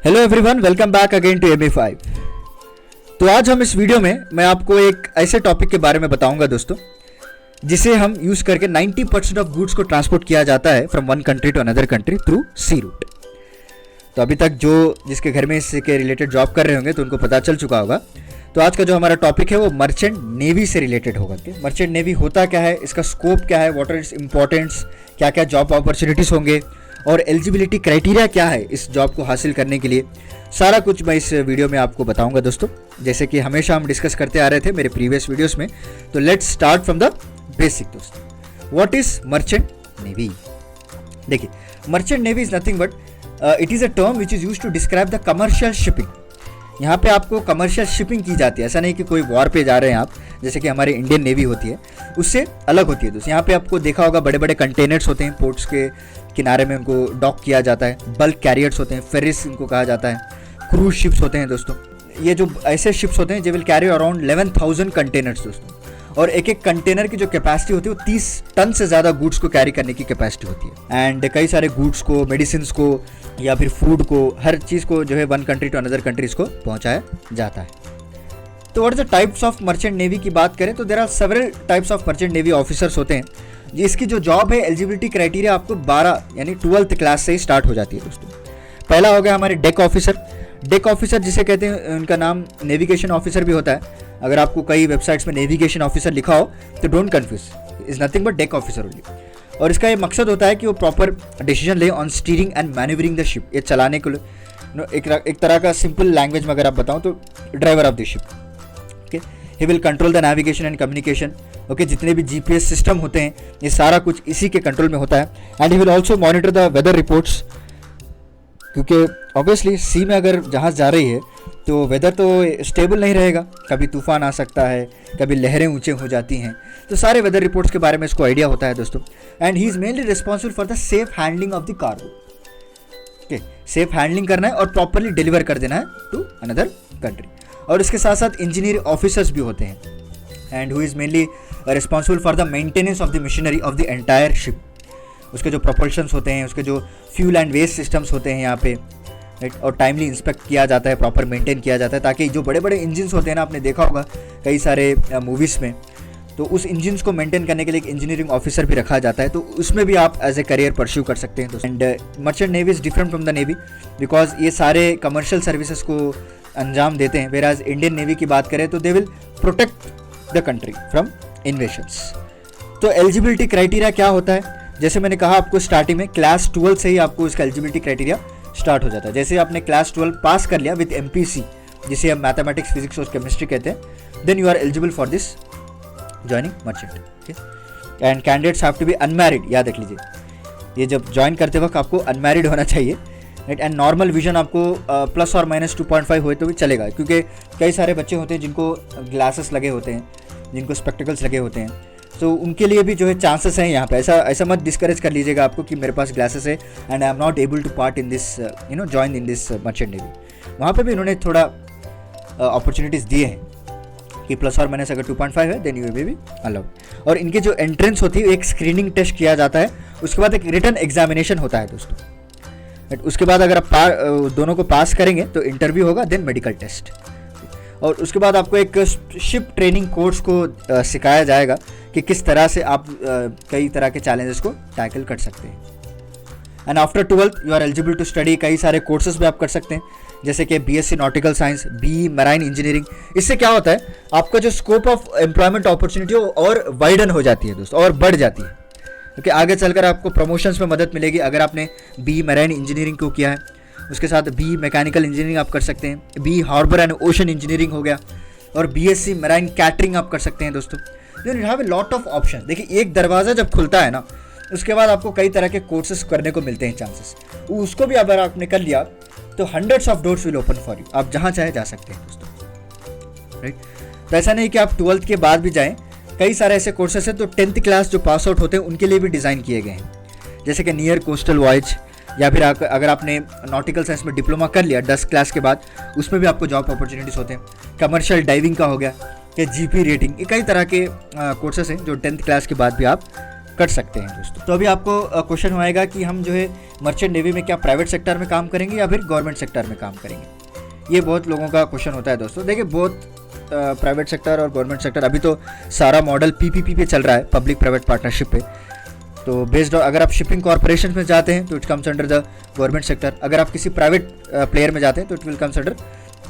Hello everyone, welcome back again to MA5। तो आज हम इस वीडियो में मैं आपको एक ऐसे टॉपिक के बारे में बताऊंगा दोस्तों, जिसे हम यूज करके 90% ऑफ गुड्स को ट्रांसपोर्ट किया जाता है from one country to another country through sea route. तो अभी तक जिसके घर में इसके रिलेटेड जॉब कर रहे होंगे तो उनको पता चल चुका होगा। तो आज का जो हमारा टॉपिक है वो मर्चेंट नेवी से रिलेटेड होगा। मर्चेंट नेवी होता क्या है, इसका स्कोप क्या है, व्हाट आर इट्स इंपॉर्टेंस, क्या क्या जॉब अपॉर्चुनिटीज़ होंगे और एलिजिबिलिटी क्राइटेरिया क्या है इस जॉब को हासिल करने के लिए, सारा कुछ मैं इस वीडियो में आपको बताऊंगा दोस्तों, जैसे कि हमेशा हम डिस्कस करते आ रहे थे मेरे प्रीवियस वीडियोस में। तो let's start from the basic दोस्तों। What is merchant navy? देखिए, merchant navy is nothing but it is a term which is use to describe the commercial shipping. यहाँ पे आपको कमर्शियल शिपिंग की जाती है, ऐसा नहीं कि कोई वॉर पे जा रहे हैं आप, जैसे कि हमारी इंडियन नेवी होती है, उससे अलग होती है दोस्तों। यहाँ पे आपको देखा होगा बड़े बड़े कंटेनर्स होते हैं, पोर्ट्स के किनारे में उनको डॉक किया जाता है, बल्क कैरियर्स होते हैं, फेरिस इनको कहा जाता है, क्रूज शिप्स होते हैं दोस्तों। ये जो ऐसे शिप्स होते हैं जे विल कैरी अराउंड 11,000 कंटेनर्स दोस्तों, और एक एक कंटेनर की जो कैपेसिटी होती है वो 30 टन से ज़्यादा गुड्स को कैरी करने की कैपेसिटी होती है। एंड कई सारे गुड्स को, मेडिसिन को या फिर फूड को, हर चीज़ को जो है one country to another countries को पहुंचाया जाता है। तो what is the types of merchant navy की बात करें तो there are several types of merchant navy officers होते हैं। इसकी जो जॉब है, एलिजिबिलिटी क्राइटेरिया आपको 12 यानी 12th क्लास से ही स्टार्ट हो जाती है दोस्तों। पहला हो गया हमारे डेक ऑफिसर। डेक ऑफिसर जिसे कहते हैं, उनका नाम नेविगेशन ऑफिसर भी होता है। अगर आपको कई वेबसाइट्स में नेविगेशन ऑफिसर लिखा हो तो don't confuse, is nothing but deck officer only. और इसका ये मकसद होता है कि वो प्रॉपर डिसीजन ले on steering and manoeuvring the ship. ये चलाने के लिए एक तरह का सिंपल लैंग्वेज में अगर आप बताऊं तो driver of the ship. Okay, he will control the navigation and communication. Okay, जितने भी GPS सिस्टम होते हैं ये सारा कुछ इसी के कंट्रोल में होता है। And he will also monitor the weather reports, क्योंकि ऑब्वियसली सी में अगर जहाज़ जा रही है तो वेदर तो स्टेबल नहीं रहेगा, कभी तूफान आ सकता है, कभी लहरें ऊंचे हो जाती हैं, तो सारे वेदर रिपोर्ट्स के बारे में इसको आइडिया होता है दोस्तों। And he is mainly responsible for the safe handling of the cargo. Okay, safe handling करना है और प्रॉपरली डिलीवर कर देना है टू अनदर कंट्री। और इसके साथ साथ इंजीनियर ऑफिसर्स भी होते हैं, and who is mainly responsible for the maintenance of the machinery of the entire ship. उसके जो प्रोपल्शंस होते हैं, उसके जो फ्यूल एंड वेस्ट सिस्टम्स होते हैं यहाँ पे, राइट, और टाइमली इंस्पेक्ट किया जाता है, प्रॉपर मेंटेन किया जाता है, ताकि जो बड़े बड़े इंजन्स होते हैं ना, आपने देखा होगा कई सारे मूवीज़ में, तो उस इंजन्स को मेंटेन करने के लिए एक इंजीनियरिंग ऑफिसर भी रखा जाता है। तो उसमें भी आप एज ए करियर परस्यू कर सकते हैं। And merchant navy is different from the navy because ये सारे कमर्शियल सर्विसेज को अंजाम देते हैं, वेराज इंडियन नेवी की बात करें तो they will protect the country from invasions. तो एलिजिबिलिटी क्राइटेरिया क्या होता है? जैसे मैंने कहा आपको स्टार्टिंग में क्लास 12 से ही आपको इसका एलिजिबिलिटी क्राइटेरिया स्टार्ट हो जाता है। जैसे आपने क्लास 12 पास कर लिया विद MPC, जिसे हम मैथमेटिक्स, फिजिक्स और केमिस्ट्री कहते हैं, then you are eligible for this joining merchant. And candidates have to be unmarried, याद रख लीजिए, ये जब ज्वाइन करते वक्त आपको अनमैरिड होना चाहिए, राइट। एंड नॉर्मल विजन आपको प्लस और माइनस 2.5 हुए तो भी चलेगा, क्योंकि कई सारे बच्चे होते हैं जिनको ग्लासेस लगे होते हैं, जिनको स्पेक्टिकल्स लगे होते हैं, तो उनके लिए भी जो है चांसेस हैं यहाँ पे। ऐसा मत डिस्करेज कर लीजिएगा आपको कि मेरे पास ग्लासेस है and I am not able to part in this join in this merchant navy. वहाँ पे भी इन्होंने थोड़ा अपॉर्चुनिटीज़ दिए हैं कि प्लस और माइनस अगर 2.5 है then you may be allowed. और इनकी जो एंट्रेंस होती है, एक स्क्रीनिंग टेस्ट किया जाता है, उसके बाद एक रिटन एग्जामिनेशन होता है दोस्तों। उसके बाद अगर आप दोनों को पास करेंगे तो इंटरव्यू होगा, देन मेडिकल टेस्ट, और उसके बाद आपको एक शिप ट्रेनिंग कोर्स को सिखाया जाएगा कि किस तरह से आप कई तरह के चैलेंजेस को टैकल कर सकते हैं। And after 12th you are eligible to study, कई सारे कोर्सेज भी आप कर सकते हैं, जैसे कि BSc nautical science, BE marine engineering. इससे क्या होता है, आपका जो स्कोप ऑफ एम्प्लॉयमेंट अपॉर्चुनिटी और वाइडन हो जाती है दोस्तों, और बढ़ जाती है, क्योंकि आगे चलकर आपको प्रमोशंस में मदद मिलेगी। अगर आपने BE मराइन इंजीनियरिंग को किया है, उसके साथ BE मैकेनिकल इंजीनियरिंग आप कर सकते हैं, BE harbour and ocean engineering हो गया, और BSc मराइन कैटरिंग आप कर सकते हैं दोस्तों। Then you have a lot of option. देखिए, एक दरवाज़ा जब खुलता है ना, उसके बाद आपको कई तरह के कोर्सेज करने को मिलते हैं चांसेस, उसको भी अगर आपने कर लिया तो hundreds of doors will open for you, आप जहाँ चाहे जा सकते हैं दोस्तों, राइट। तो ऐसा नहीं कि आप 12th के बाद भी जाएँ, कई सारे ऐसे कोर्सेस हैं तो 10th क्लास जो पास आउट होते हैं उनके लिए भी डिज़ाइन किए गए हैं, जैसे कि नियर कोस्टल वॉयज, या फिर अगर आपने नॉटिकल साइंस में डिप्लोमा कर लिया 10 क्लास के बाद, उसमें भी आपको जॉब अपॉर्चुनिटीज़ होते हैं। कमर्शियल डाइविंग का हो गया, या GP रेटिंग, ये कई तरह के कोर्सेस हैं जो 10th क्लास के बाद भी आप कर सकते हैं दोस्तों। तो अभी आपको क्वेश्चन होएगा कि हम जो है मर्चेंट नेवी में क्या प्राइवेट सेक्टर में काम करेंगे या फिर गवर्नमेंट सेक्टर में काम करेंगे। ये बहुत लोगों का क्वेश्चन होता है दोस्तों। देखिए बहुत प्राइवेट सेक्टर और गवर्नमेंट सेक्टर, अभी तो सारा मॉडल पीपीपी पे चल रहा है, पब्लिक प्राइवेट पार्टनरशिप पे। तो बेस्ड अगर आप शिपिंग कॉर्पोरेशन में जाते हैं तो it comes under the government sector, अगर आप किसी प्राइवेट प्लेयर में जाते हैं तो it will comes under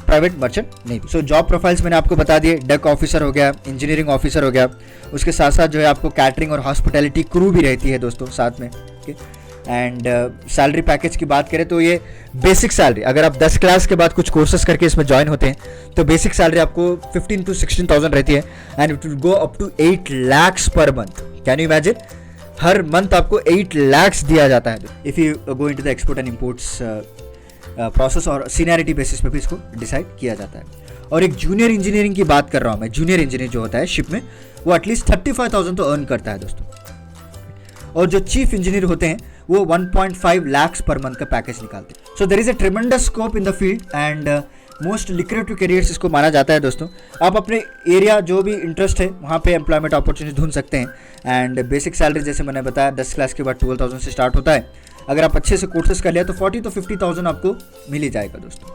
private merchant navy. So job profiles मैंने आपको बता दिए, डेक ऑफिसर हो गया, इंजीनियरिंग ऑफिसर हो गया, उसके साथ साथ जो है आपको कैटरिंग और हॉस्पिटैलिटी क्रू भी रहती है दोस्तों साथ में। एंड सैलरी पैकेज की बात करें तो ये बेसिक सैलरी, अगर आप 10 क्लास के बाद कुछ कोर्सेज करके इसमें ज्वाइन होते हैं तो बेसिक सैलरी आपको 15 to 16,000 रहती है and it will go up to 8 lakhs पर मंथ। कैन यू इमेजिन, हर मंथ आपको 8 lakhs दिया जाता है if you go into the export and imports process, और सीनियरिटी बेसिस पे भी इसको डिसाइड किया जाता है। और एक जूनियर इंजीनियरिंग की बात कर रहा हूँ मैं, जूनियर इंजीनियर जो होता है शिप में वो एटलीस्ट 35,000 तो अर्न करता है दोस्तों। और जो चीफ इंजीनियर होते हैं वो 1.5 lakhs पर मंथ का पैकेज निकालते हैं। So there is a tremendous scope in the field and most lucrative careers इसको माना जाता है दोस्तों। आप अपने एरिया जो भी इंटरेस्ट है वहाँ पे एम्प्लॉयमेंट अपॉर्चुनिटी ढूंढ सकते हैं। एंड बेसिक सैलरी जैसे मैंने बताया 10 क्लास के बाद 12,000 से स्टार्ट होता है। अगर आप अच्छे से कोर्सेज कर लिया तो 40 to 50,000 आपको मिल ही जाएगा दोस्तों,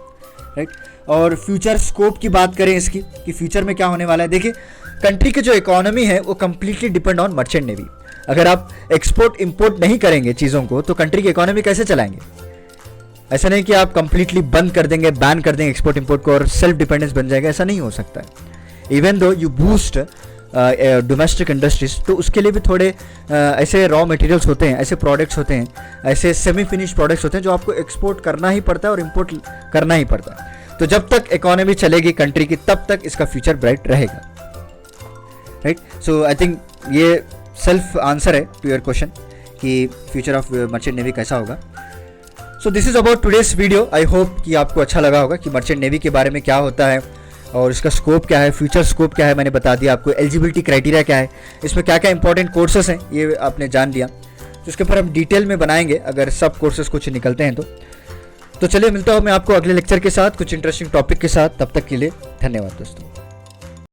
राइट। और फ्यूचर स्कोप की बात करें इसकी कि फ्यूचर में क्या होने वाला है, देखिए कंट्री की जो इकोनॉमी है वो completely depend on merchant navy. अगर आप एक्सपोर्ट इंपोर्ट नहीं करेंगे चीज़ों को तो कंट्री की इकोनॉमी कैसे चलाएंगे। ऐसा नहीं कि आप कंप्लीटली बंद कर देंगे, बैन कर देंगे एक्सपोर्ट इंपोर्ट को और सेल्फ डिपेंडेंस बन जाएगा, ऐसा नहीं हो सकता है। Even though you boost domestic industries, तो उसके लिए भी थोड़े ऐसे रॉ मटेरियल्स होते हैं, ऐसे प्रोडक्ट्स होते हैं, ऐसे सेमी फिनिश प्रोडक्ट्स होते हैं जो आपको एक्सपोर्ट करना ही पड़ता है और इंपोर्ट करना ही पड़ता है। तो जब तक इकोनॉमी चलेगी कंट्री की तब तक इसका फ्यूचर ब्राइट रहेगा, राइट। सो आई थिंक ये सेल्फ आंसर है टू योर क्वेश्चन कि फ्यूचर ऑफ मर्चेंट नेवी कैसा होगा। So this is about today's video. I hope कि आपको अच्छा लगा होगा कि मर्चेंट नेवी के बारे में क्या होता है और इसका स्कोप क्या है, फ्यूचर स्कोप क्या है, मैंने बता दिया आपको। एलिजिबिलिटी क्राइटेरिया क्या है, इसमें क्या क्या इंपॉर्टेंट कोर्सेस हैं ये आपने जान लिया। तो इसके ऊपर हम डिटेल में बनाएंगे अगर सब कोर्सेज कुछ निकलते हैं तो चलिए मिलता हूँ मैं आपको अगले लेक्चर के साथ कुछ इंटरेस्टिंग टॉपिक के साथ। तब तक के लिए धन्यवाद दोस्तों।